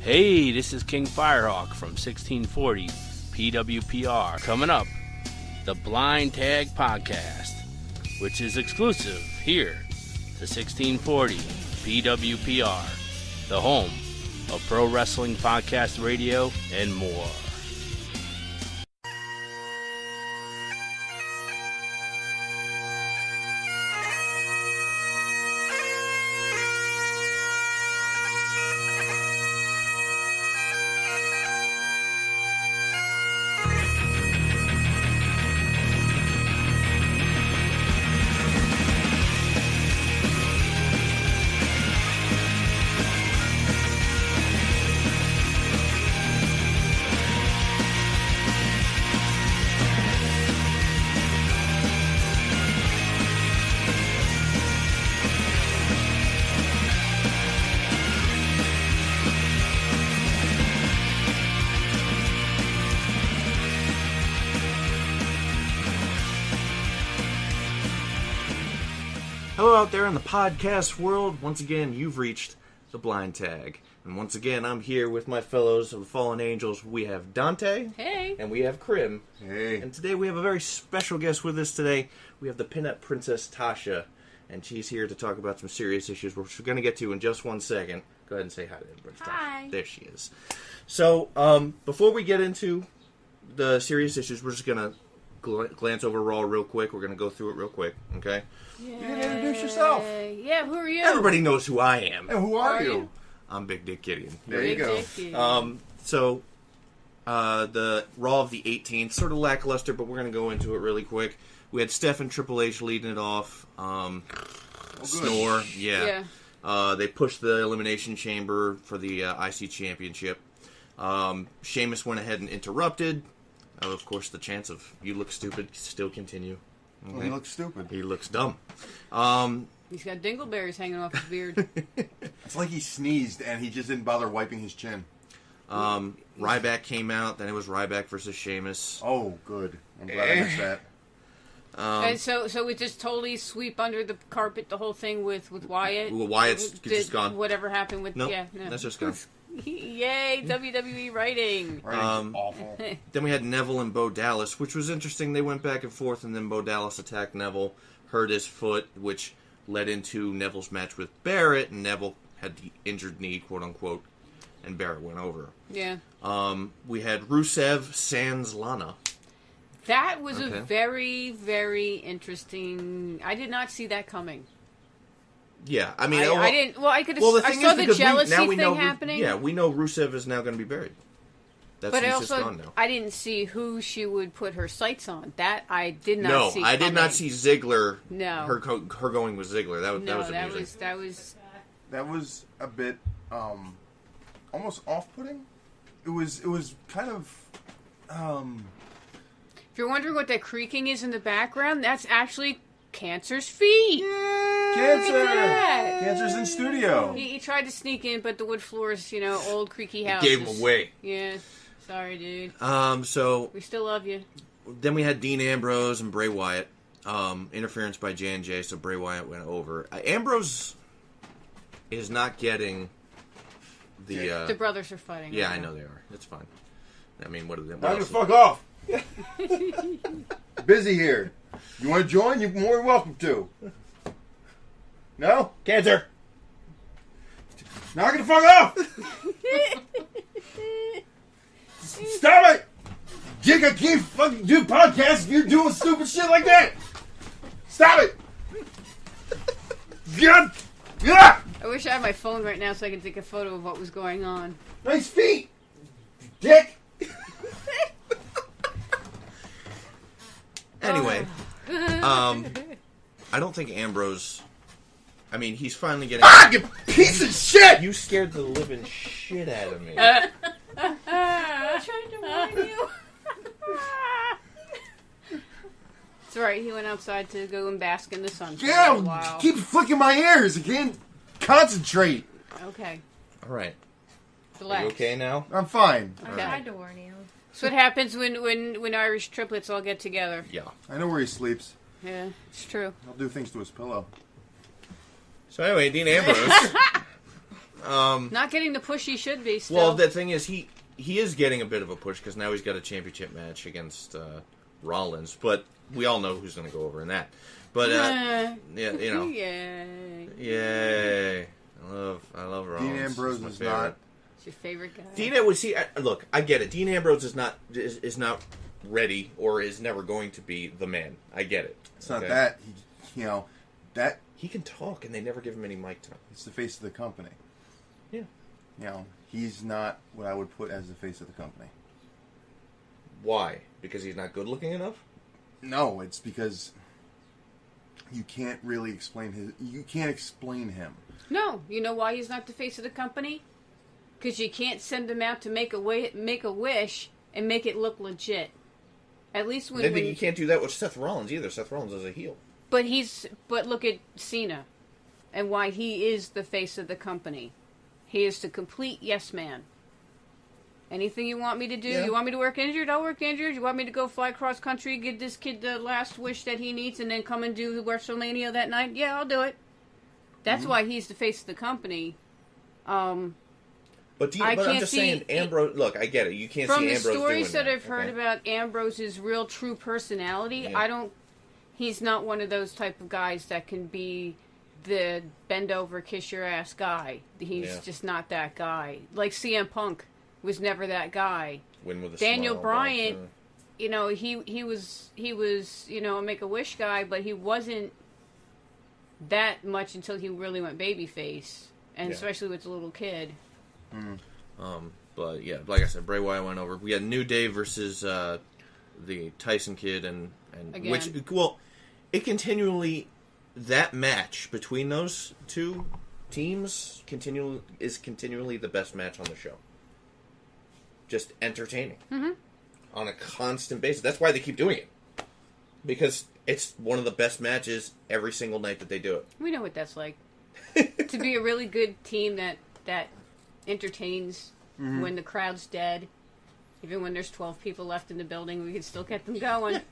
Hey, this is King Firehawk from 1640 PWPR. Coming up, the Blind Tag Podcast, which is exclusive here to 1640 PWPR, the home of pro wrestling podcast radio and more. Hello out there in the podcast world. Once again, you've reached the Blind Tag. And once again, I'm here with my fellows of the Fallen Angels. We have Dante. Hey. And we have Krim. Hey. And today we have a very special guest with us today. We have the Pinup Princess Tasha. And she's here to talk about some serious issues, which we're going to get to in just one second. Go ahead and say hi to everybody. Hi. There she is. So, before we get into the serious issues, we're just going to glance over Raw real quick. We're going to go through it real quick, okay? Yay. You didn't introduce yourself. Yeah, who are you? Everybody knows who I am. And who are you? I'm Big Dick Gideon. There you go. So, the Raw of the 18th, sort of lackluster, but we're going to go into it really quick. We had Steph and Triple H leading it off. Snore, yeah. They pushed the Elimination Chamber for the IC Championship. Sheamus went ahead and interrupted. Of course, the chance of you look stupid still continue. Okay. Well, he looks stupid. He looks dumb. He's got dingleberries hanging off his beard. It's like he sneezed and he just didn't bother wiping his chin. Ryback came out. Then it was Ryback versus Sheamus. Oh, good. I'm glad I missed that. And so we just totally sweep under the carpet the whole thing with Wyatt. Well, Wyatt's just gone. Whatever happened with Nope, yeah, no. that's just gone. Yay, WWE writing. Awful. Then we had Neville and Bo Dallas, which was interesting. They went back and forth, and then Bo Dallas attacked Neville, hurt his foot, which led into Neville's match with Barrett, and Neville had the injured knee, quote unquote, and Barrett went over. Yeah. We had Rusev sans Lana. That was Okay. a very, very interesting. I did not see that coming. Yeah, I mean, I didn't. Well, I could have. well, the I thing saw is the because jealousy now we thing know, happening. Yeah, we know Rusev is now going to be buried. That's But I he's just also gone now. I didn't see who she would put her sights on. That I did not No, see. I did not coming. see Ziggler. No. her going with Ziggler. That was No, amusing. that was. That was a bit, almost off-putting. It was kind of, If you're wondering what that creaking is in the background, that's actually Cancer's feet. Cancer! Look at that. Cancer's in studio. He tried to sneak in, but the wood floors, old creaky house. Gave him away. Yeah. Sorry, dude. So We still love you. then we had Dean Ambrose and Bray Wyatt. Interference by J&J, so Bray Wyatt went over. Ambrose is not getting the... The brothers are fighting. yeah, I know they are. It's fine. I mean, what are they? Now just fuck off. Busy here. You want to join? You're more than welcome to. No? Cancer! Knock it the fuck off! Stop it! Jake, I can't fucking do podcasts if you're doing stupid shit like that! Stop it! God! Yeah! I wish I had my phone right now so I could take a photo of what was going on. Nice feet! Dick! Anyway, I don't think Ambrose... I mean, he's finally getting... Ah, you piece of shit! You scared the living shit out of me. I'm trying to warn you. It's alright, he went outside to go and bask in the sun for a Yeah, while. keep flicking my ears. I can't concentrate. Okay. All right. Relax. Are you okay now? I'm fine. Okay. Alright. Tried to warn you. That's what happens when Irish triplets all get together. Yeah. I know where he sleeps. Yeah, it's true. I'll do things to his pillow. So anyway, Dean Ambrose Not getting the push he should be still. Well, the thing is, he is getting a bit of a push because now he's got a championship match against Rollins, but we all know who's going to go over in that. But yeah, you know, yay! I love Rollins. Dean Ambrose is not. It's your favorite guy. Dean would see. Look, I get it. Dean Ambrose is not ready or is never going to be the man. I get it. It's not that that he can talk, and they never give him any mic time. He's the face of the company. Yeah. He's not what I would put as the face of the company. Why? Because he's not good looking enough? No, it's because you can't really explain you can't explain him. No, you know why he's not the face of the company? Because you can't send him out to make a wish and make it look legit. At least when you can't do that with Seth Rollins either. Seth Rollins is a heel. But look at Cena and why he is the face of the company. He is the complete yes man. Anything you want me to do? Yeah. You want me to work injured? I'll work injured. You want me to go fly cross country, give this kid the last wish that he needs, and then come and do WrestleMania that night? Yeah, I'll do it. That's why he's the face of the company. But I'm just saying, Ambrose. Look, I get it. You can't see Ambrose doing that. From the stories that I've heard about Ambrose's real, true personality, he's not one of those type of guys that can be the bend over, kiss your ass guy. He's just not that guy. Like CM Punk was never that guy. Win with a Daniel smile, Bryan, he was a Make-A-Wish guy, but he wasn't that much until he really went babyface, and especially with the little kid. But yeah, like I said, Bray Wyatt went over. We had New Day versus the Tyson Kid, and which it continually. That match between those two teams is continually the best match on the show. Just entertaining. On a constant basis. That's why they keep doing it. Because it's one of the best matches every single night that they do it. We know what that's like. To be a really good team that entertains when the crowd's dead. Even when there's 12 people left in the building, we can still get them going.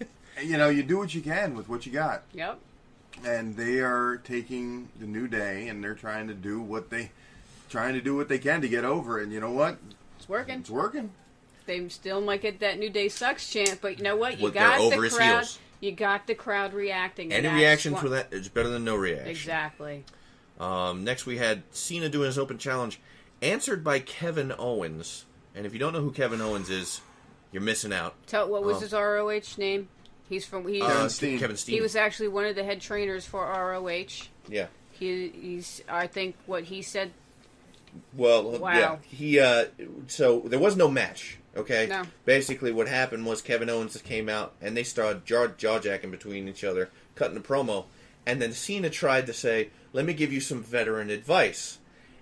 You do what you can with what you got. Yep. And they are taking the New Day, and they're trying to do what they can to get over. And you know what? It's working. It's working. They still might get that New Day sucks chant, but you know what? You got the crowd. You got the crowd reacting. Any reaction for that is better than no reaction. Exactly. Next, we had Cena doing his open challenge, answered by Kevin Owens. And if you don't know who Kevin Owens is, you're missing out. What was his ROH name? Kevin Steen. He was actually one of the head trainers for ROH. Yeah. He's. I think what he said. Well, wow. Yeah. So there was no match. Okay. No. Basically, what happened was Kevin Owens came out and they started jaw-jacking between each other, cutting a promo, and then Cena tried to say, "Let me give you some veteran advice,"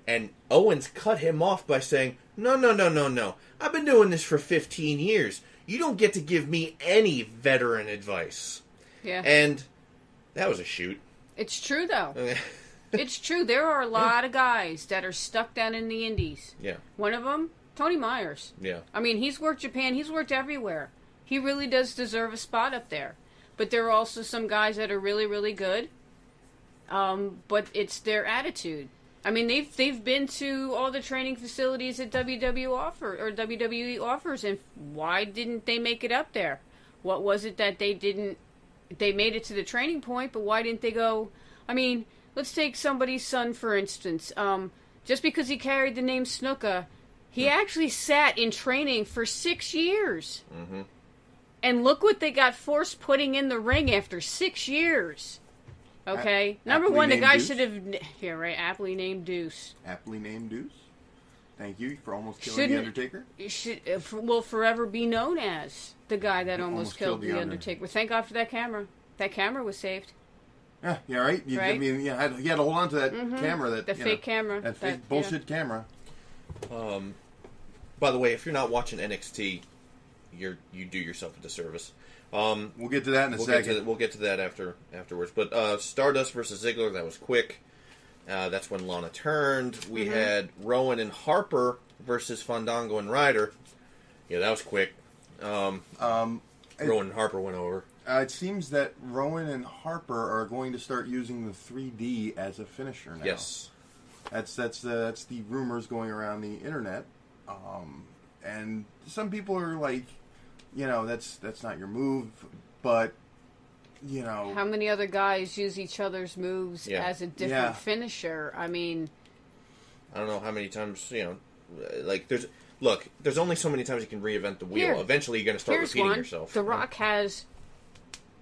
and Owens cut him off by saying, "No. I've been doing this for 15 years. You don't get to give me any veteran advice." Yeah. And that was a shoot. It's true, though. It's true. There are a lot of guys that are stuck down in the indies. Yeah. One of them, Tony Myers. Yeah. I mean, he's worked Japan. He's worked everywhere. He really does deserve a spot up there. But there are also some guys that are really, really good. But it's their attitude. I mean, they've been to all the training facilities that WWE offers, and why didn't they make it up there? What was it that they didn't? They made it to the training point, but why didn't they go? I mean, let's take somebody's son for instance. Just because he carried the name Snuka, he actually sat in training for 6 years, and look what they got forced putting in the ring after 6 years. Okay, number one, the guy should have. Yeah, right. Aptly named Deuce. Aptly named Deuce. Thank you for almost killing the Undertaker. Will forever be known as the guy that almost killed the Undertaker. Thank God for that camera. That camera was saved. Yeah, right. Right? I mean, you had to hold on to that camera. The fake camera. That fake bullshit camera. By the way, if you're not watching NXT, you do yourself a disservice. We'll get to that in a second. We'll get to that afterwards. But Stardust versus Ziggler, that was quick. That's when Lana turned. We had Rowan and Harper versus Fandango and Ryder. Yeah, that was quick. Rowan and Harper went over. It seems that Rowan and Harper are going to start using the 3D as a finisher now. Yes. That's the rumors going around the internet. And some people are like, that's not your move, but how many other guys use each other's moves as a different finisher? I mean, I don't know how many times, like there's only so many times you can reinvent the wheel. Here, Eventually you're going to start repeating yourself. The Rock has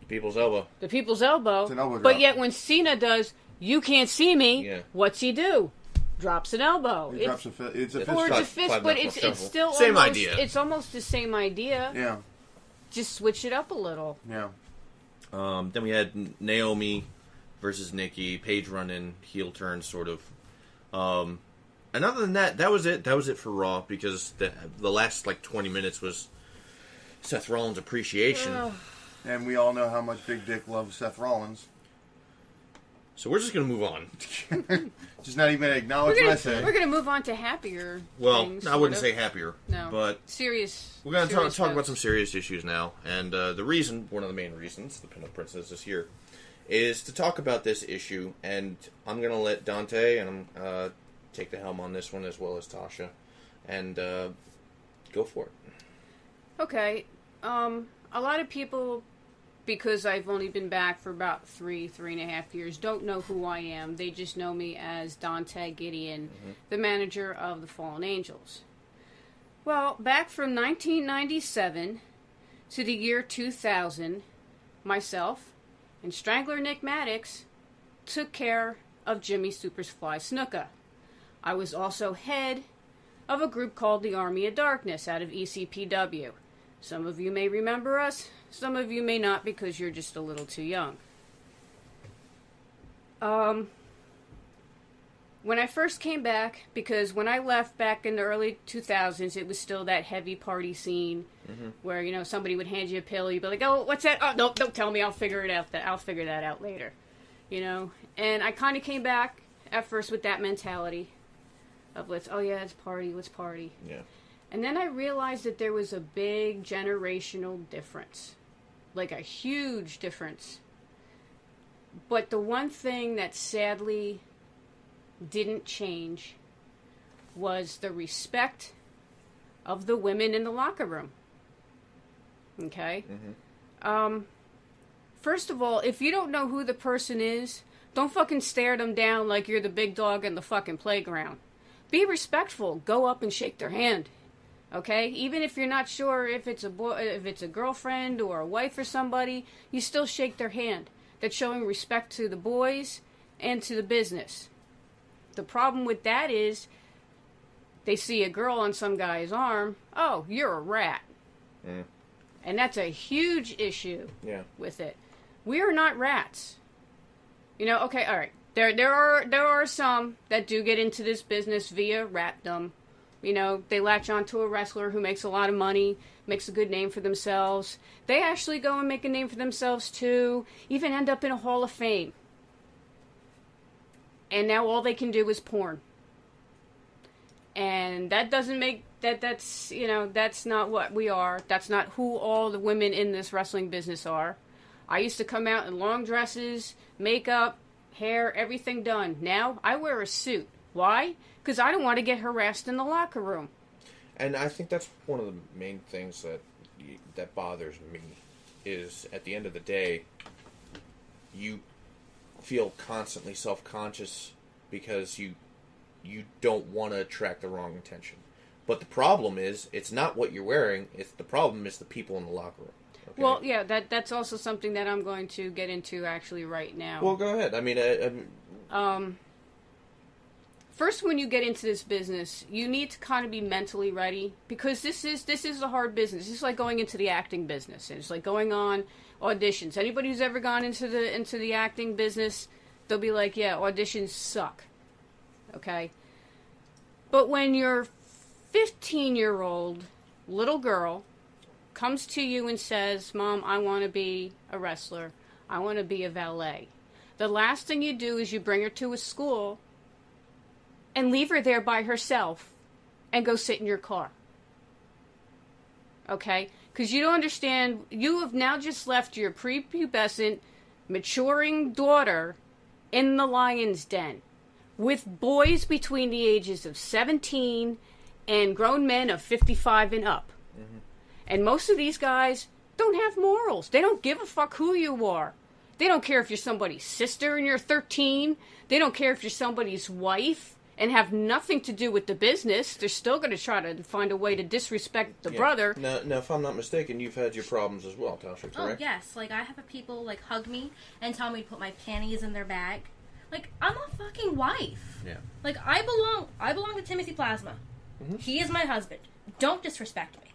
the people's elbow. The people's elbow. It's an elbow but drop. yet when Cena does, you can't see me, what's he do? Drops an elbow. He drops a fist. It's a fist. Or it's a Five fist, but knuckle it's still same almost, idea. It's almost the same idea. Yeah. Just switch it up a little. Yeah. Then we had Naomi versus Nikki, Paige running, heel turn, sort of. And other than that, that was it. That was it for Raw, because the last 20 minutes was Seth Rollins' appreciation. And we all know how much Big Dick loves Seth Rollins. So we're just going to move on. Just not even acknowledge what I say. We're going to move on to happier things. I wouldn't say happier. No. But serious. We're going to talk about some serious issues now. And the reason, one of the main reasons, the Pinup Princess is here, is to talk about this issue. And I'm going to let Dante and take the helm on this one, as well as Tasha. And go for it. Okay. A lot of people, because I've only been back for about 3.5 years, don't know who I am. They just know me as Dante Gideon, the manager of the Fallen Angels. Well, back from 1997 to the year 2000, myself and Strangler Nick Maddox took care of Jimmy Superfly Snuka. I was also head of a group called the Army of Darkness out of ECPW. Some of you may remember us, some of you may not, because you're just a little too young. When I first came back, because when I left back in the early 2000s, it was still that heavy party scene where, somebody would hand you a pill, you'd be like, oh, what's that? Oh, no, don't tell me, I'll figure that out later. And I kind of came back at first with that mentality of let's party. Yeah. And then I realized that there was a big generational difference. Like a huge difference. But the one thing that sadly didn't change was the respect of the women in the locker room. Okay? First of all, if you don't know who the person is, don't fucking stare them down like you're the big dog in the fucking playground. Be respectful. Go up and shake their hand. Okay? Even if you're not sure if it's a boy, if it's a girlfriend or a wife or somebody, you still shake their hand. That's showing respect to the boys and to the business. The problem with that is they see a girl on some guy's arm. Oh, you're a rat. And that's a huge issue with it. We are not rats. Okay, all right. There are some that do get into this business via ratdom. They latch on to a wrestler who makes a lot of money, makes a good name for themselves. They actually go and make a name for themselves too, even end up in a Hall of Fame. And now all they can do is porn. And that doesn't make that's not what we are. That's not who all the women in this wrestling business are. I used to come out in long dresses, makeup, hair, everything done. Now I wear a suit. Why? Because I don't want to get harassed in the locker room. And I think that's one of the main things that bothers me, is at the end of the day, you feel constantly self-conscious because you don't want to attract the wrong attention. But the problem is, it's not what you're wearing, the problem is the people in the locker room. Okay? Well, yeah, that's also something that I'm going to get into actually right now. Well, go ahead. I mean, first, when you get into this business, you need to kind of be mentally ready, because this is a hard business. It's like going into the acting business. It's like going on auditions. Anybody who's ever gone into the acting business, they'll be like, yeah, auditions suck. Okay? But when your 15-year-old little girl comes to you and says, Mom, I want to be a wrestler. I want to be a valet. The last thing you do is you bring her to a school and leave her there by herself and go sit in your car. Okay? Because you don't understand, you have now just left your prepubescent, maturing daughter in the lion's den. with boys between the ages of 17 and grown men of 55 and up. Mm-hmm. And most of these guys don't have morals. They don't give a fuck who you are. They don't care if you're somebody's sister and you're 13. They don't care if you're somebody's wife and have nothing to do with the business. They're still going to try to find a way to disrespect the brother. Now, if I'm not mistaken, you've had your problems as well, Tasha, correct? Oh, yes. Like, I have people, like, hug me and tell me to put my panties in their bag. Like, I'm a fucking wife. Yeah. Like, I belong to Timothy Plasma. Mm-hmm. He is my husband. Don't disrespect me.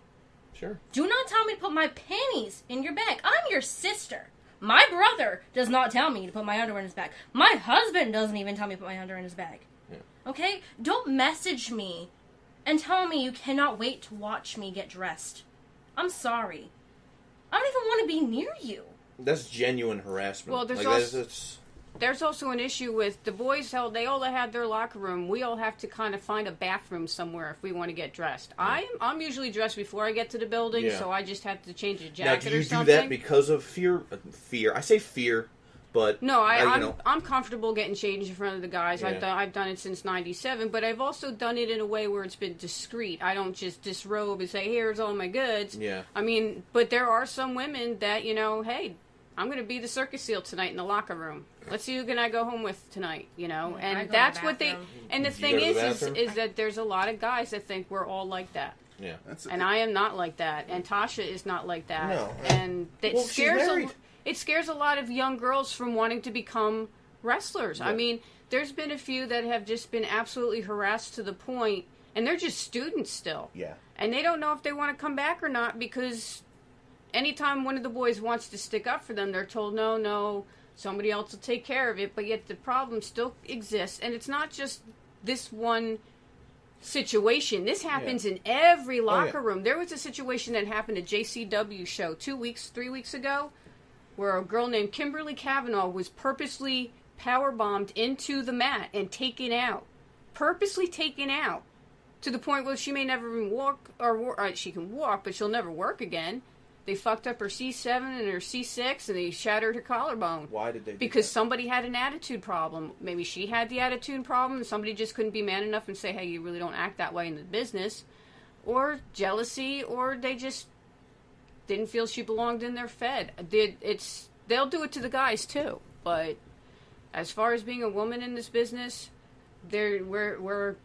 Sure. Do not tell me to put my panties in your bag. I'm your sister. My brother does not tell me to put my underwear in his bag. My husband doesn't even tell me to put my underwear in his bag. Yeah. Okay? Don't message me and tell me you cannot wait to watch me get dressed. I'm sorry. I don't even want to be near you. That's genuine harassment. Well, there's also an issue with the boys. They all have their locker room. We all have to kind of find a bathroom somewhere if we want to get dressed. Yeah. I'm usually dressed before I get to the building, so I just have to change a jacket or something. Now, do you do that because of fear? Fear. I say fear, but no, I'm comfortable getting changed in front of the guys. Yeah. I've done it since '97, but I've also done it in a way where it's been discreet. I don't just disrobe and say, "Here's all my goods." Yeah. I mean, but there are some women that hey, I'm going to be the circus seal tonight in the locker room. Let's see who can I go home with tonight, And that's what they... And the thing is that there's a lot of guys that think we're all like that. Yeah. And I am not like that. And Tasha is not like that. No. And it scares a lot of young girls from wanting to become wrestlers. Yeah. I mean, there's been a few that have just been absolutely harassed to the point... And they're just students still. Yeah. And they don't know if they want to come back or not because... Anytime one of the boys wants to stick up for them, they're told, no, somebody else will take care of it. But yet the problem still exists. And it's not just this one situation. This happens in every locker room. There was a situation that happened at JCW show 3 weeks ago, where a girl named Kimberly Cavanaugh was purposely powerbombed into the mat and taken out. Purposely taken out. To the point where she may never even walk, or she can walk, but she'll never work again. They fucked up her C7 and her C6, and they shattered her collarbone. Why did they do Because that? somebody had an attitude problem. Maybe she had the attitude problem, and somebody just couldn't be man enough and say, hey, you really don't act that way in the business. Or jealousy, or they just didn't feel she belonged in their fed. They'll do it to the guys, too. But as far as being a woman in this business, we're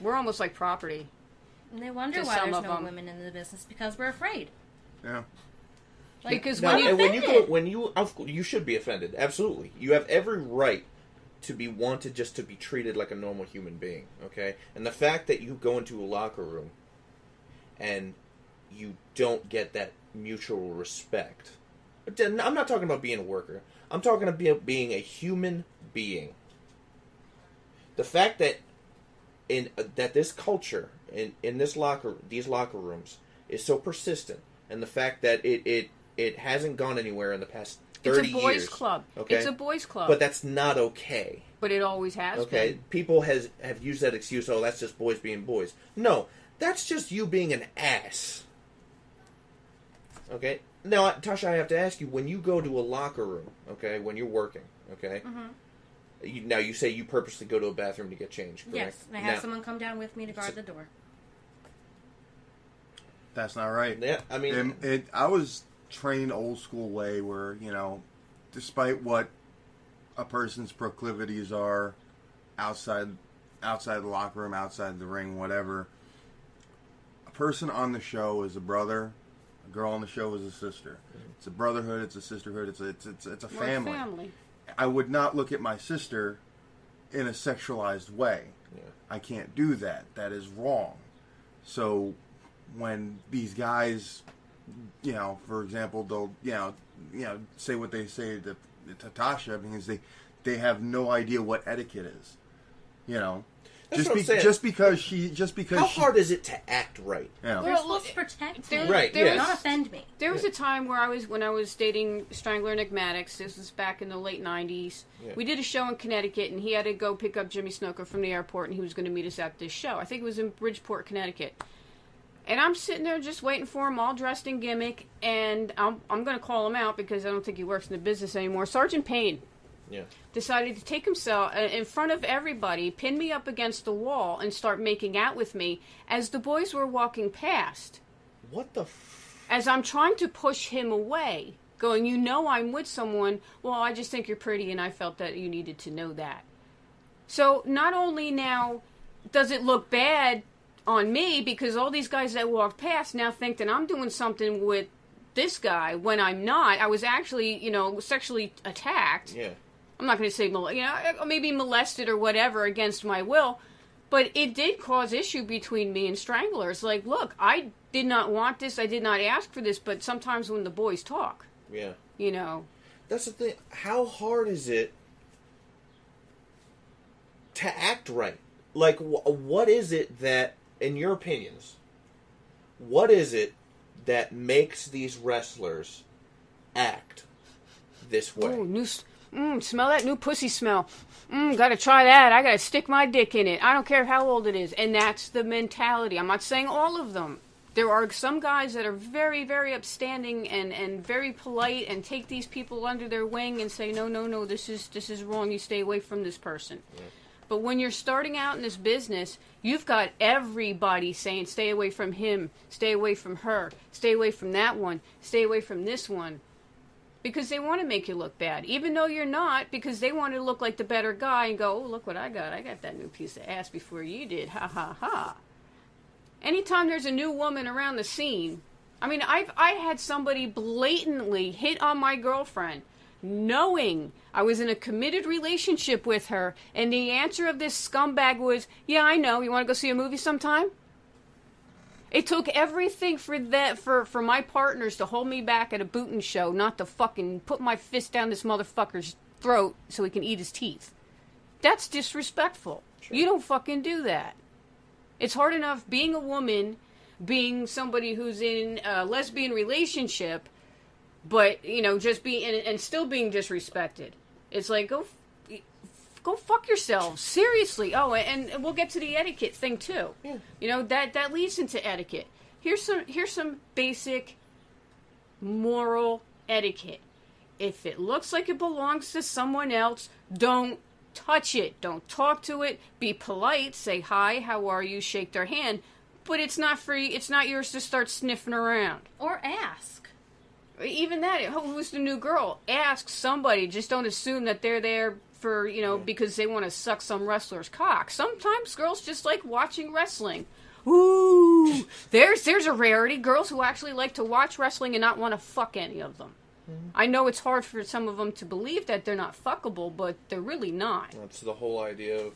almost like property. And they wonder why there's no women in the business, because we're afraid. Yeah. Because you should be offended. Absolutely, you have every right to be wanted just to be treated like a normal human being. Okay, and the fact that you go into a locker room and you don't get that mutual respect. I'm not talking about being a worker. I'm talking about being a human being. The fact that that this culture in these locker rooms is so persistent. And the fact that it hasn't gone anywhere in the past 30 years. It's a boys' club. Okay? It's a boys' club. But that's not okay. But it always has been. People have used that excuse, that's just boys being boys. No, that's just you being an ass. Okay? Now, Tasha, I have to ask you, when you go to a locker room, okay, when you're working, okay, now you say you purposely go to a bathroom to get changed, correct? Yes, and I have someone come down with me to guard the door. That's not right. Yeah, I mean... I was trained old school way where, despite what a person's proclivities are outside the locker room, outside the ring, whatever, a person on the show is a brother, a girl on the show is a sister. Mm-hmm. It's a brotherhood, it's a sisterhood, it's a family. Family. I would not look at my sister in a sexualized way. Yeah. I can't do that. That is wrong. So... when these guys, for example, they'll, say what they say to Tasha because they have no idea what etiquette is, Just because how hard is it to act right? Yeah. They're supposed to protect me. Right, yes. Not offend me. There was a time where when I was dating Strangler Enigmatics, this was back in the late 90s, we did a show in Connecticut, and he had to go pick up Jimmy Snuka from the airport, and he was going to meet us at this show. I think it was in Bridgeport, Connecticut. And I'm sitting there just waiting for him, all dressed in gimmick, and I'm going to call him out because I don't think he works in the business anymore. Sergeant Payne. decided to take himself in front of everybody, pin me up against the wall, and start making out with me as the boys were walking past. What the? As I'm trying to push him away, going, you know I'm with someone. Well, I just think you're pretty, and I felt that you needed to know that. So not only now does it look bad on me, because all these guys that walked past now think that I'm doing something with this guy when I'm not. I was actually, sexually attacked. Yeah. I'm not going to say, maybe molested or whatever against my will, but it did cause issue between me and Stranglers. Like, look, I did not want this. I did not ask for this, but sometimes when the boys talk, That's the thing. How hard is it to act right? Like, what is it that, in your opinions, what is it that makes these wrestlers act this way? Ooh, smell that new pussy smell. Gotta try that. I gotta stick my dick in it. I don't care how old it is. And that's the mentality. I'm not saying all of them. There are some guys that are very, very upstanding and very polite and take these people under their wing and say, no, this is wrong. You stay away from this person. Yeah. But when you're starting out in this business, you've got everybody saying, stay away from him, stay away from her, stay away from that one, stay away from this one. Because they want to make you look bad, even though you're not, because they want to look like the better guy and go, oh, look what I got. I got that new piece of ass before you did. Ha, ha, ha. Anytime there's a new woman around the scene, I had somebody blatantly hit on my girlfriend, knowing I was in a committed relationship with her, and the answer of this scumbag was, yeah, I know, you want to go see a movie sometime? It took everything for my partners to hold me back at a bootin' show, not to fucking put my fist down this motherfucker's throat so he can eat his teeth. That's disrespectful. Sure. You don't fucking do that. It's hard enough being a woman, being somebody who's in a lesbian relationship, but, just being, and still being disrespected. It's like, go fuck yourselves. Seriously. Oh, and we'll get to the etiquette thing, too. Yeah. That leads into etiquette. Here's some basic moral etiquette. If it looks like it belongs to someone else, don't touch it. Don't talk to it. Be polite. Say hi, how are you? Shake their hand. But it's not free. It's not yours to start sniffing around. Or ask. Even that. Who's the new girl? Ask somebody. Just don't assume that they're there for, because they want to suck some wrestler's cock. Sometimes girls just like watching wrestling. Ooh. There's a rarity. Girls who actually like to watch wrestling and not want to fuck any of them. Mm-hmm. I know it's hard for some of them to believe that they're not fuckable, but they're really not. That's the whole idea of,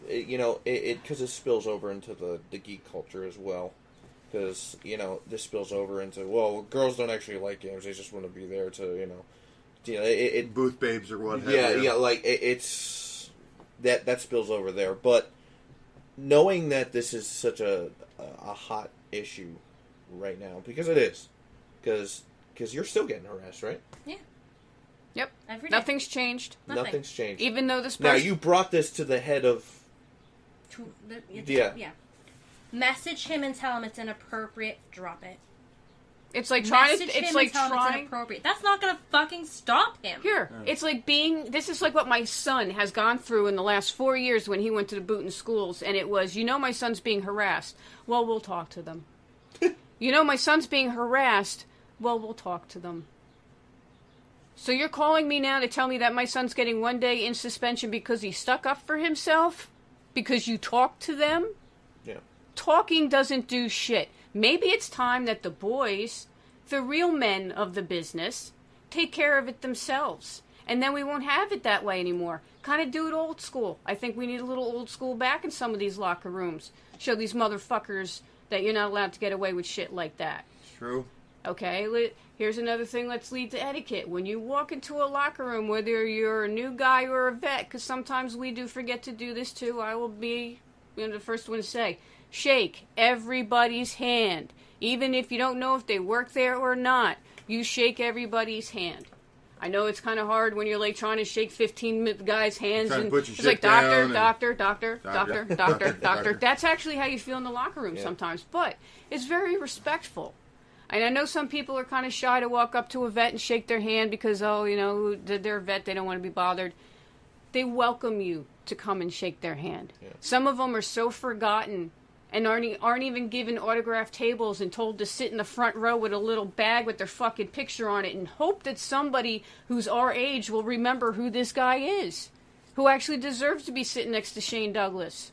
because it spills over into the geek culture as well. Because, this spills over into, well, girls don't actually like games, they just want to be there to, booth babes or what have you. Yeah, like, it's, that spills over there. But knowing that this is such a hot issue right now, because it is, because you're still getting harassed, right? Yeah. Yep. Every day. Nothing's changed. Nothing's changed. Even though this person... Now, you brought this to the head of... Yeah. Message him and tell him it's inappropriate. Drop it. It's like trying to... It's inappropriate. That's not going to fucking stop him. Here. It's like being... This is like what my son has gone through in the last 4 years when he went to the Booton schools. And it was, my son's being harassed. Well, we'll talk to them. My son's being harassed. Well, we'll talk to them. So you're calling me now to tell me that my son's getting 1 day in suspension because he stuck up for himself? Because you talked to them? Yeah. Talking doesn't do shit. Maybe it's time that the boys, the real men of the business, take care of it themselves. And then we won't have it that way anymore. Kind of do it old school. I think we need a little old school back in some of these locker rooms. Show these motherfuckers that you're not allowed to get away with shit like that. It's true. Okay, here's another thing. Let's lead to etiquette. When you walk into a locker room, whether you're a new guy or a vet, because sometimes we do forget to do this too, I will be the first one to say, shake everybody's hand. Even if you don't know if they work there or not, you shake everybody's hand. I know it's kind of hard when you're like trying to shake 15 guys' hands and it's like doctor. That's actually how you feel in the locker room sometimes, but it's very respectful. And I know some people are kind of shy to walk up to a vet and shake their hand because, they're a vet, they don't want to be bothered. They welcome you to come and shake their hand. Yeah. Some of them are so forgotten and aren't even given autographed tables and told to sit in the front row with a little bag with their fucking picture on it and hope that somebody who's our age will remember who this guy is, who actually deserves to be sitting next to Shane Douglas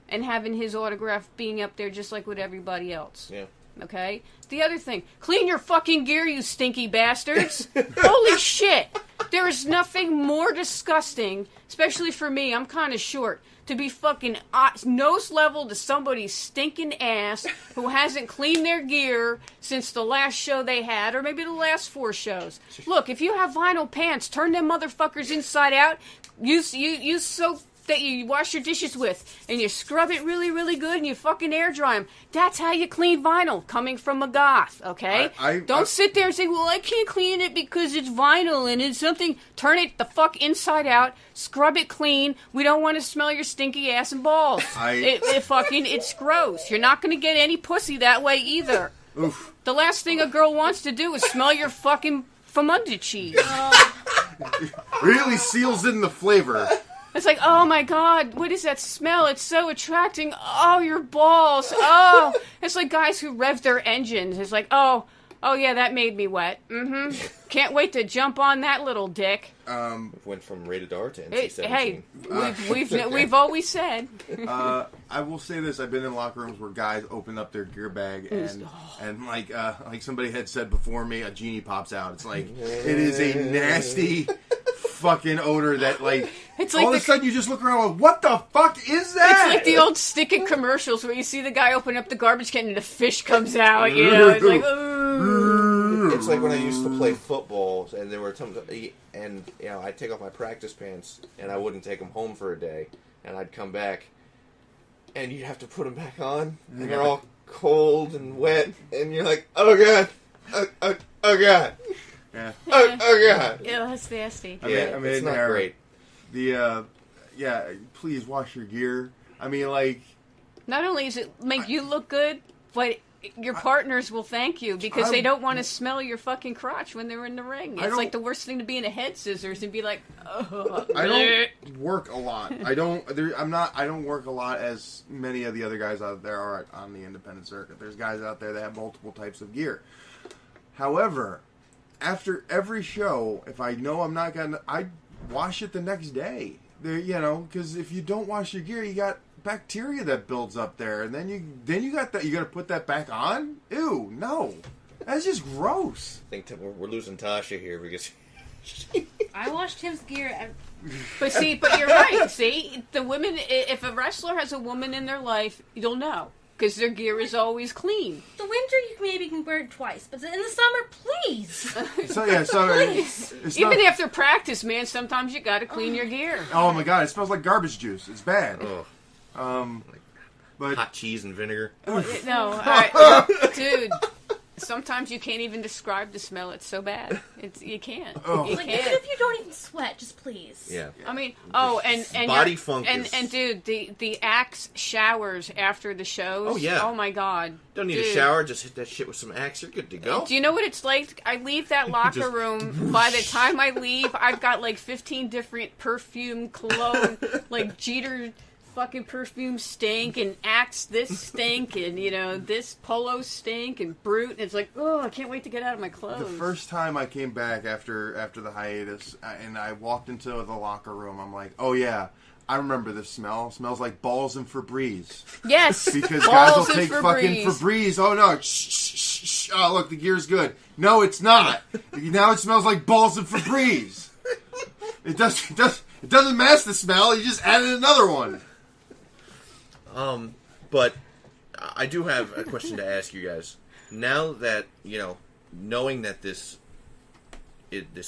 and having his autograph being up there just like with everybody else. Yeah. Okay? The other thing, clean your fucking gear, you stinky bastards. Holy shit. There is nothing more disgusting, especially for me, I'm kind of short, to be fucking nose level to somebody's stinking ass who hasn't cleaned their gear since the last show they had, or maybe the last 4 shows. Look, if you have vinyl pants, turn them motherfuckers inside out, use soap that you wash your dishes with, and you scrub it really, really good, and you fucking air dry them. That's how you clean vinyl, coming from a goth, okay? Don't sit there and say, well, I can't clean it because it's vinyl, and it's something. Turn it the fuck inside out, scrub it clean. We don't want to smell your stinky ass and balls. It's gross. You're not going to get any pussy that way either. Oof. The last thing a girl wants to do is smell your fucking famunda cheese. Really seals in the flavor. It's like, oh my God, what is that smell? It's so attracting. Oh, your balls. Oh. It's like guys who rev their engines. It's like, oh yeah, that made me wet. Mm-hmm. Can't wait to jump on that little dick. Went from rated R to NC-17. Hey, we've always said. I will say this: I've been in locker rooms where guys open up their gear bag and like somebody had said before me, a genie pops out. It's like it is a nasty fucking odor that like. It's like all of a sudden you just look around like, what the fuck is that? It's like the old stick-it commercials where you see the guy open up the garbage can and the fish comes out. You know, it's like, ooh. It's like when I used to play football, and there were times, and I'd take off my practice pants, and I wouldn't take them home for a day, and I'd come back, and you'd have to put them back on, and they're all cold and wet, and you're like, oh god, oh god, yeah, oh god, yeah, that's nasty. I mean, it's not great. Please wash your gear. I mean, like, not only does it make you look good, but your partners will thank you because they don't want to smell your fucking crotch when they're in the ring. It's like the worst thing to be in a head scissors and be like, oh. I don't work a lot. I don't work a lot as many of the other guys out there are on the independent circuit. There's guys out there that have multiple types of gear. However, after every show, if I know I'm not gonna, I wash it the next day. Because if you don't wash your gear, you got bacteria that builds up there, and then you got that. You got to put that back on. Ew, no, that's just gross. I think we're losing Tasha here because I washed Tim's gear. But you're right. See, the women. If a wrestler has a woman in their life, you'll know. Because their gear is always clean. The winter, you maybe can wear it twice. But in the summer, please. Please. Even after practice, man, sometimes you got to clean your gear. Oh, my God. It smells like garbage juice. It's bad. But hot cheese and vinegar. Dude. Sometimes you can't even describe the smell. It's so bad. You can't. Oh. You can't. Even if you don't even sweat, just please. Yeah. I mean, and body funk and dude, the Axe showers after the shows. Oh yeah. Oh my God. Don't need a shower. Just hit that shit with some Axe. You're good to go. Do you know what it's like? I leave that locker room. By the time I leave, I've got like 15 different perfume, cologne, like Jeter. Fucking perfume stink and Axe this stink and this Polo stink and Brute and it's like, oh, I can't wait to get out of my clothes. The first time I came back after the hiatus and I walked into the locker room, I'm like, oh yeah, I remember this smell. It smells like balls and Febreze. Yes, because guys will take fucking Febreze. Oh no, shh. Oh look, the gear's good. No, it's not. Now it smells like balls and Febreze. It doesn't mask the smell. You just added another one. But I do have a question to ask you guys. Now that, knowing that this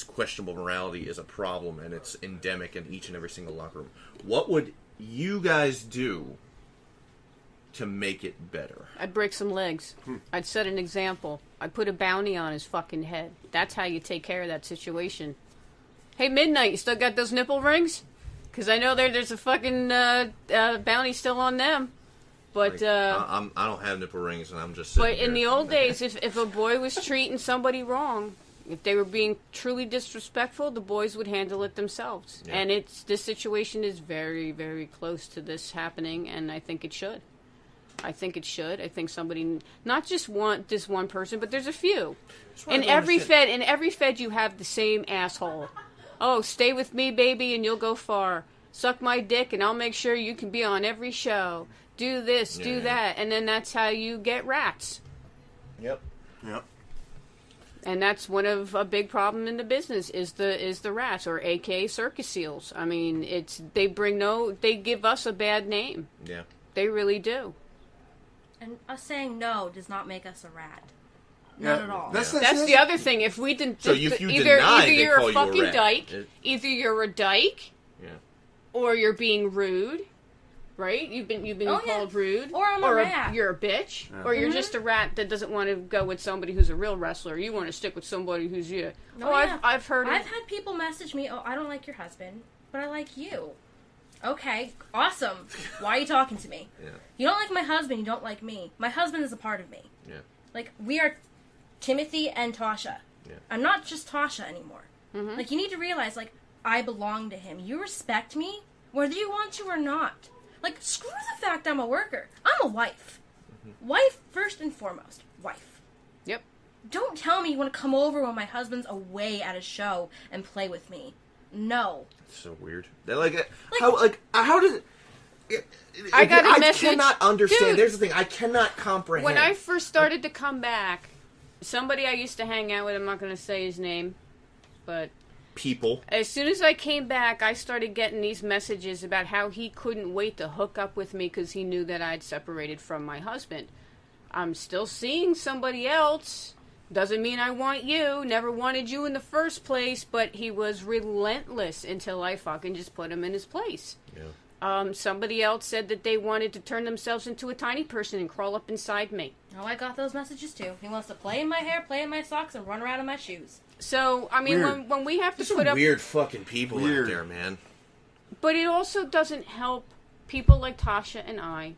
questionable morality is a problem and it's endemic in each and every single locker room, what would you guys do to make it better? I'd break some legs. I'd set an example. I'd put a bounty on his fucking head. That's how you take care of that situation. Hey, Midnight, you still got those nipple rings? Because I know there's a fucking bounty still on them. But I don't have nipple rings, and I'm just sitting but in the here. old days, if a boy was treating somebody wrong, if they were being truly disrespectful, the boys would handle it themselves. Yeah. And this situation is very, very close to this happening, and I think it should. I think somebody, not just this one person, but there's a few. In every fed, you have the same asshole. Oh, stay with me, baby, and you'll go far. Suck my dick, and I'll make sure you can be on every show. Do this, do that, and then that's how you get rats. Yep. And that's one of a big problem in the business is the rats, or aka circus seals. I mean, they give us a bad name. Yeah. They really do. And us saying no does not make us a rat. Not at all. That's the other thing. If we didn't, So if you deny, either they you're call a you a fucking rat. dyke, either you're a dyke, or you're being rude. Right? You've been called rude, or I'm a rat. You're a bitch, or you're just a rat that doesn't want to go with somebody who's a real wrestler. You want to stick with somebody who's you. No, I've heard. I've had people message me. Oh, I don't like your husband, but I like you. Okay, awesome. Why are you talking to me? Yeah. You don't like my husband. You don't like me. My husband is a part of me. Yeah. Like we are Timothy and Tasha. Yeah. I'm not just Tasha anymore. Mm-hmm. Like you need to realize, like I belong to him. You respect me, whether you want to or not. Like, screw the fact I'm a worker. I'm a wife. Mm-hmm. Wife first and foremost. Wife. Yep. Don't tell me you want to come over when my husband's away at a show and play with me. No. It's so weird. They're how does it? I got a message. I cannot understand. Dude, There's the thing. I cannot comprehend. When I first started to come back, somebody I used to hang out with, I'm not going to say his name, but people. as soon as I came back, I started getting these messages about how he couldn't wait to hook up with me because he knew that I'd separated from my husband. I'm still seeing somebody else. Doesn't mean I want you. Never wanted you in the first place, but he was relentless until I fucking just put him in his place. Yeah. Somebody else said that they wanted to turn themselves into a tiny person and crawl up inside me. Oh, I got those messages too. He wants to play in my hair, play in my socks, and run around in my shoes. So, I mean, when we have to There's put some up... weird fucking people out there, man. But it also doesn't help people like Tasha and I.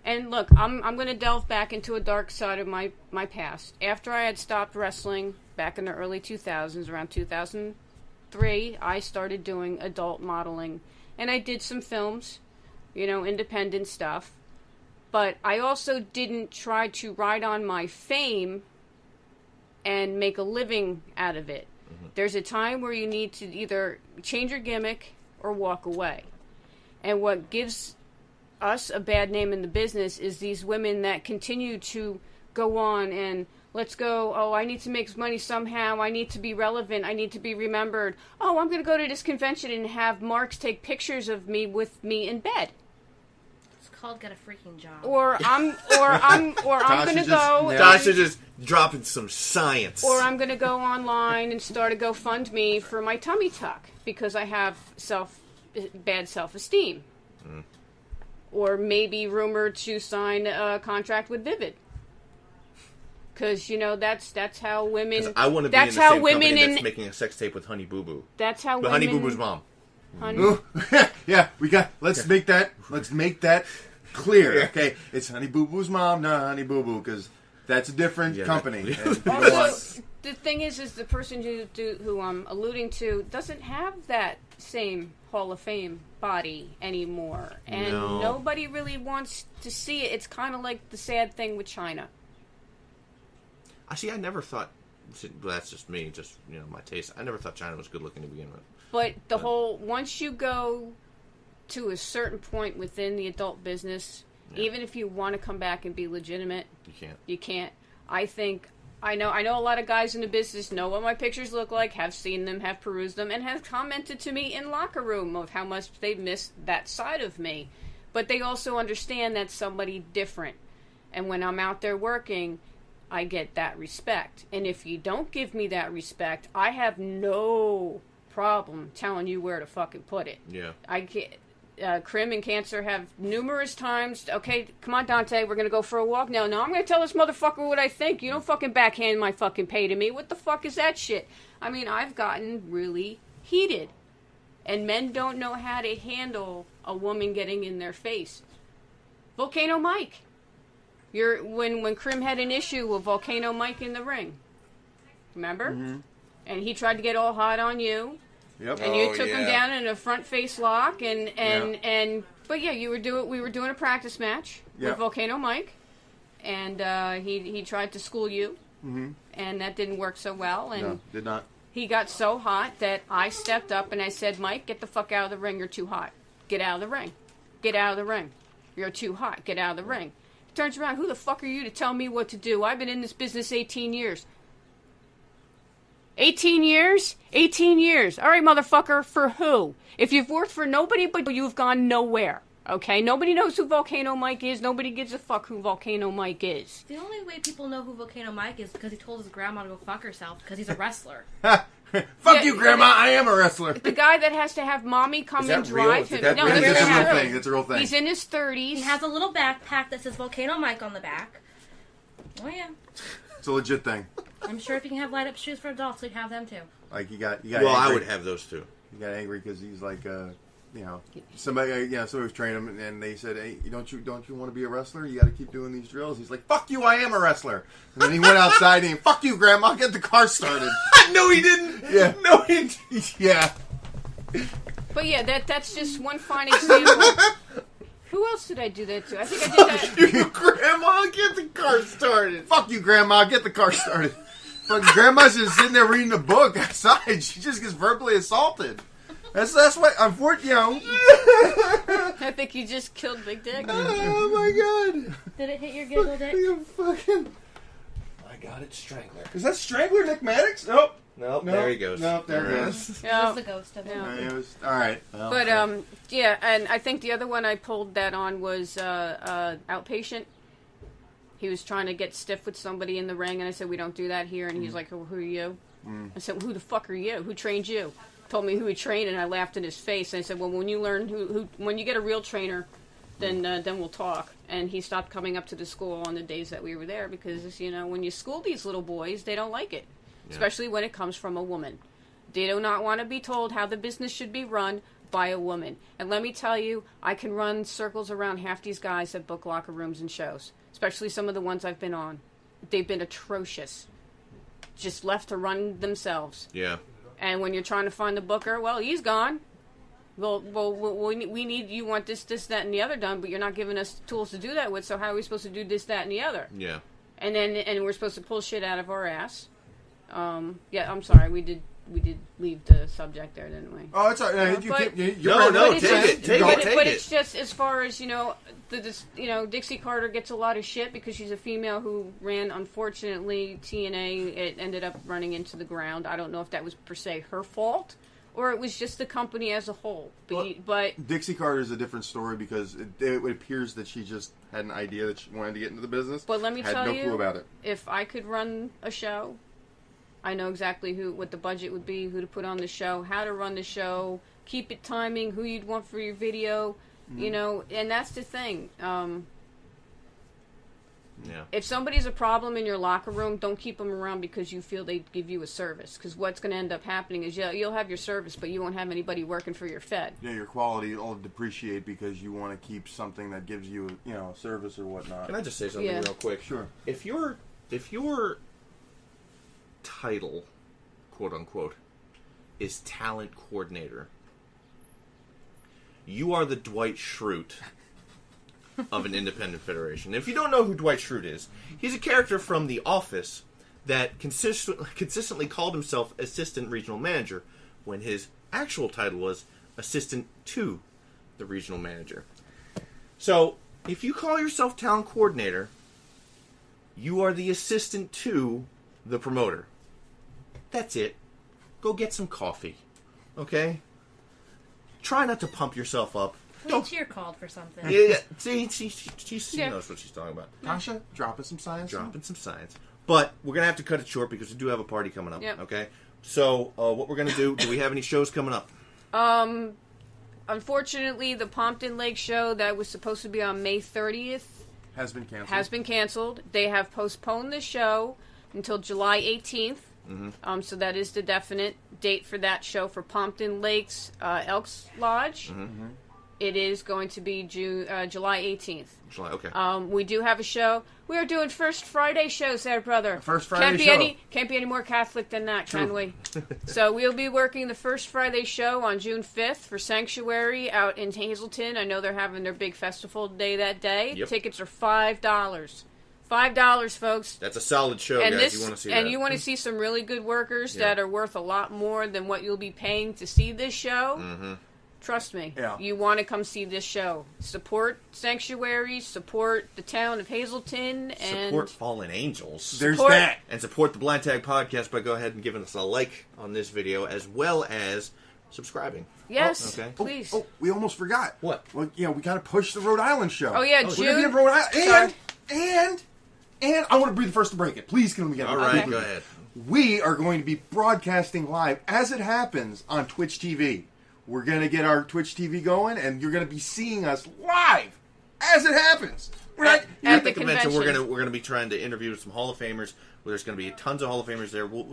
And look, I'm going to delve back into a dark side of my past. After I had stopped wrestling back in the early 2000s, around 2003, I started doing adult modeling. And I did some films, independent stuff. But I also didn't try to ride on my fame and make a living out of it. Mm-hmm. There's a time where you need to either change your gimmick or walk away. And what gives us a bad name in the business is these women that continue to go on and let's go, oh, I need to make money somehow, I need to be relevant, I need to be remembered. Oh, I'm going to go to this convention and have Marks take pictures of me with me in bed. It's called Get a Freaking Job. Or I'm going to go... Tasha just dropping some science. Or I'm going to go online and start a GoFundMe for my tummy tuck because I have bad self-esteem. Mm. Or maybe rumored to sign a contract with Vivid. Because, that's how women... I want to be in the same company that's making a sex tape with Honey Boo Boo. That's how but women... Honey Boo Boo's mom. Honey. Yeah, let's make that clear, okay? It's Honey Boo Boo's mom, not Honey Boo Boo, because that's a different company. Also, the thing is the person who I'm alluding to doesn't have that same Hall of Fame body anymore. And nobody really wants to see it. It's kind of like the sad thing with China. I never thought... That's just me, my taste. I never thought China was good looking to begin with. But once you go to a certain point within the adult business, even if you want to come back and be legitimate, you can't. I know a lot of guys in the business know what my pictures look like, have seen them, have perused them, and have commented to me in locker room of how much they missed that side of me. But they also understand that's somebody different. And when I'm out there working, I get that respect. And if you don't give me that respect, I have no problem telling you where to fucking put it. Yeah. I get, Crim and Cancer have numerous times, okay, come on, Dante, we're going to go for a walk now. No, I'm going to tell this motherfucker what I think. You don't fucking backhand my fucking pay to me. What the fuck is that shit? I mean, I've gotten really heated. And men don't know how to handle a woman getting in their face. Volcano Mike. When Krim had an issue with Volcano Mike in the ring. Remember? Mm-hmm. And he tried to get all hot on you. Yep. And you took him down in a front face lock but yeah, we were doing a practice match with Volcano Mike, and he tried to school you, and that didn't work so well. And no, did not. He got so hot that I stepped up and I said, Mike, get the fuck out of the ring. You're too hot. Get out of the ring. Get out of the ring. You're too hot. Get out of the ring. He turns around. Who the fuck are you to tell me what to do? I've been in this business 18 years. 18 years? 18 years. All right, motherfucker, for who? If you've worked for nobody but you've gone nowhere, okay? Nobody knows who Volcano Mike is. Nobody gives a fuck who Volcano Mike is. The only way people know who Volcano Mike is because he told his grandma to go fuck herself because he's a wrestler. Fuck you, Grandma, I am a wrestler. The guy that has to have mommy come and drive him. No, it's a real thing. It's a real thing. He's in his 30s. He has a little backpack that says Volcano Mike on the back. Oh, yeah. It's a legit thing. I'm sure if you can have light-up shoes for adults, we'd have them, too. Like, you got Well, angry. I would have those, too. He got angry because he's like, somebody was training him, and they said, "Hey, don't you want to be a wrestler? You got to keep doing these drills." He's like, "Fuck you, I am a wrestler." And then he went outside and, "Fuck you, Grandma, get the car started." No, he didn't. Yeah, no, he didn't. Yeah. But yeah, that's just one fine example. Who else did I do that to? I think I did that. Fuck you, Grandma, get the car started. Fuck you, Grandma, get the car started. Fucking Grandma's just sitting there reading a book outside. She just gets verbally assaulted. That's what, unfortunately, I think you just killed Big Dick. Oh my God! Did it hit your giggle, Dick? I got it, Strangler. Is that Strangler, Nick Maddox? Nope. Nope. There he goes. Nope. There he goes. It was the ghost of it. All right. Well, But yeah, and I think the other one I pulled that on was Outpatient. He was trying to get stiff with somebody in the ring, and I said, "We don't do that here." And he's like, "Who are you?" I said, "Who the fuck are you? Who trained you?" Told me who he trained, and I laughed in his face. And I said, "Well, when you learn when you get a real trainer, then we'll talk." And he stopped coming up to the school on the days that we were there because when you school these little boys, they don't like it, especially when it comes from a woman. They do not want to be told how the business should be run by a woman. And let me tell you, I can run circles around half these guys that book locker rooms and shows, especially some of the ones I've been on. They've been atrocious, just left to run themselves. Yeah. And when you're trying to find the booker, well, he's gone. Well, we need, you want this, that, and the other done, but you're not giving us tools to do that with, so how are we supposed to do this, that, and the other? Yeah. And we're supposed to pull shit out of our ass. Yeah, I'm sorry, we did leave the subject there, didn't we? Oh, it's all right. Take it. But it's just, as far as, Dixie Carter gets a lot of shit because she's a female who ran, unfortunately, TNA. It ended up running into the ground. I don't know if that was per se her fault or it was just the company as a whole. But Dixie Carter is a different story because it appears that she just had an idea that she wanted to get into the business. But let me tell you, had no clue about it. If I could run a show, I know exactly what the budget would be, who to put on the show, how to run the show, keep it timing, who you'd want for your video, and that's the thing. If somebody's a problem in your locker room, don't keep them around because you feel they give you a service. Because what's going to end up happening is you'll have your service, but you won't have anybody working for your fed. Yeah, your quality will depreciate because you want to keep something that gives you, service or whatnot. Can I just say something real quick? Sure. If your title, quote unquote, is talent coordinator, you are the Dwight Schrute of an independent federation. If you don't know who Dwight Schrute is, he's a character from The Office that consistently called himself assistant regional manager when his actual title was assistant to the regional manager. So, if you call yourself talent coordinator, you are the assistant to the promoter. That's it. Go get some coffee. Okay? Try not to pump yourself up. Cheer called for something. Yeah. See, she knows what she's talking about. Tasha, dropping some science. But we're going to have to cut it short because we do have a party coming up. Yep. Okay? So, what we're going to do we have any shows coming up? Unfortunately, the Pompton Lake show that was supposed to be on May 30th has been canceled. They have postponed the show until July 18th. Mm-hmm. So that is the definite date for that show for Pompton Lakes Elks Lodge. Mm-hmm. it is going to be July 18th. July, okay. We do have a show. We are doing First Friday shows there, brother. First Friday show. Can't be any more Catholic than that, can we? So we'll be working the First Friday show on June 5th for Sanctuary out in Hazleton. I know they're having their big festival day that day. Yep. Tickets are $5. $5, folks. That's a solid show, And guys. You want to see that. And you want to see some really good workers that are worth a lot more than what you'll be paying to see this show. Mm-hmm. Trust me. Yeah. You want to come see this show. Support Sanctuary, support the town of Hazleton, and support Fallen Angels. There's that. And support the Blind Tag Podcast by go ahead and giving us a like on this video, as well as subscribing. yes, okay. please. Oh, we almost forgot. What? Well, we got to push the Rhode Island show. Oh, yeah, We're June. gonna be in Rhode Island. Sorry. And I want to be the first to break it. Please, can we get it? All right, Okay. go ahead. We are going to be broadcasting live as it happens on Twitch TV. We're going to get our Twitch TV going, and you're going to be seeing us live as it happens. We're not, At the the convention, convention. we're gonna be trying to interview some Hall of Famers. There's going to be tons of Hall of Famers there. We'll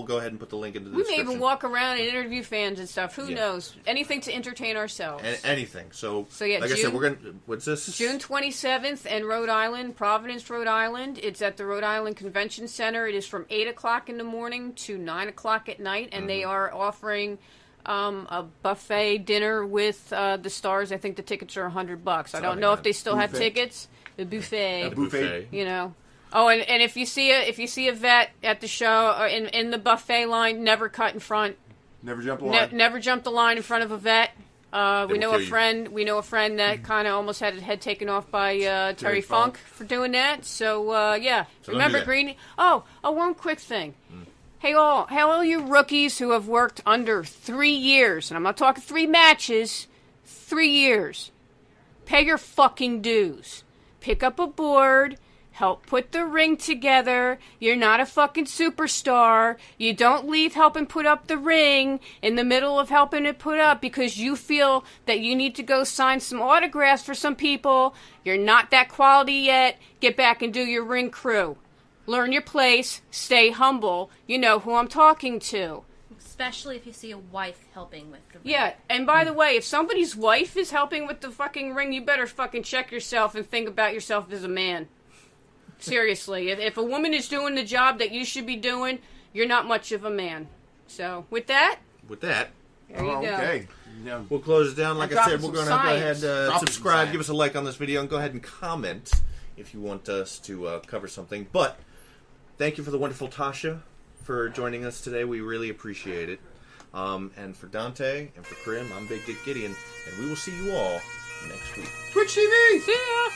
go ahead and put the link into the We may description. even walk around and interview fans and stuff. Who Yeah. knows? Anything to entertain ourselves. Anything. So yeah, like I said, June- we're gonna. What's this? June 27th in Rhode Island, Providence, Rhode Island. It's at the Rhode Island Convention Center. It is from 8 o'clock in the morning to 9 o'clock at night, and they are offering a buffet dinner with the stars. I think the tickets are $100. I don't know if they still have Buffet. tickets. The buffet. The buffet. You know. Oh, and if you see a vet at the show or in the buffet line, never cut in front. never jump a line. Never jump the line in front of a vet. We will know kill a you. friend. We know a friend that kind of almost had his head taken off by Terry Funk. Funk for doing that. So yeah, So don't remember do that. Green? Oh, one quick thing. Hey all you rookies who have worked under 3 years, and I'm not talking 3 matches, 3 years. Pay your fucking dues. Pick up a board. Help put the ring together. You're not a fucking superstar. You don't leave helping put up the ring in the middle of helping it put up because you feel that you need to go sign some autographs for some people. You're not that quality yet. Get back and do your ring crew. Learn your place. Stay humble. You know who I'm talking to. Especially if you see a wife helping with the ring. Yeah, and by the way, if somebody's wife is helping with the fucking ring, you better fucking check yourself and think about yourself as a man. Seriously, if a woman is doing the job that you should be doing, you're not much of a man. So, with that, there you go. Okay. Yeah. we'll close it down. Like I dropping said, we're some going to go ahead, science. Dropping some subscribe, science. give us a like on this video, and go ahead and comment if you want us to cover something. But thank you for the wonderful Tasha for joining us today. We really appreciate it. And for Dante and for Krim, I'm Big Dick Gideon, and we will see you all next week. Twitch TV! See ya!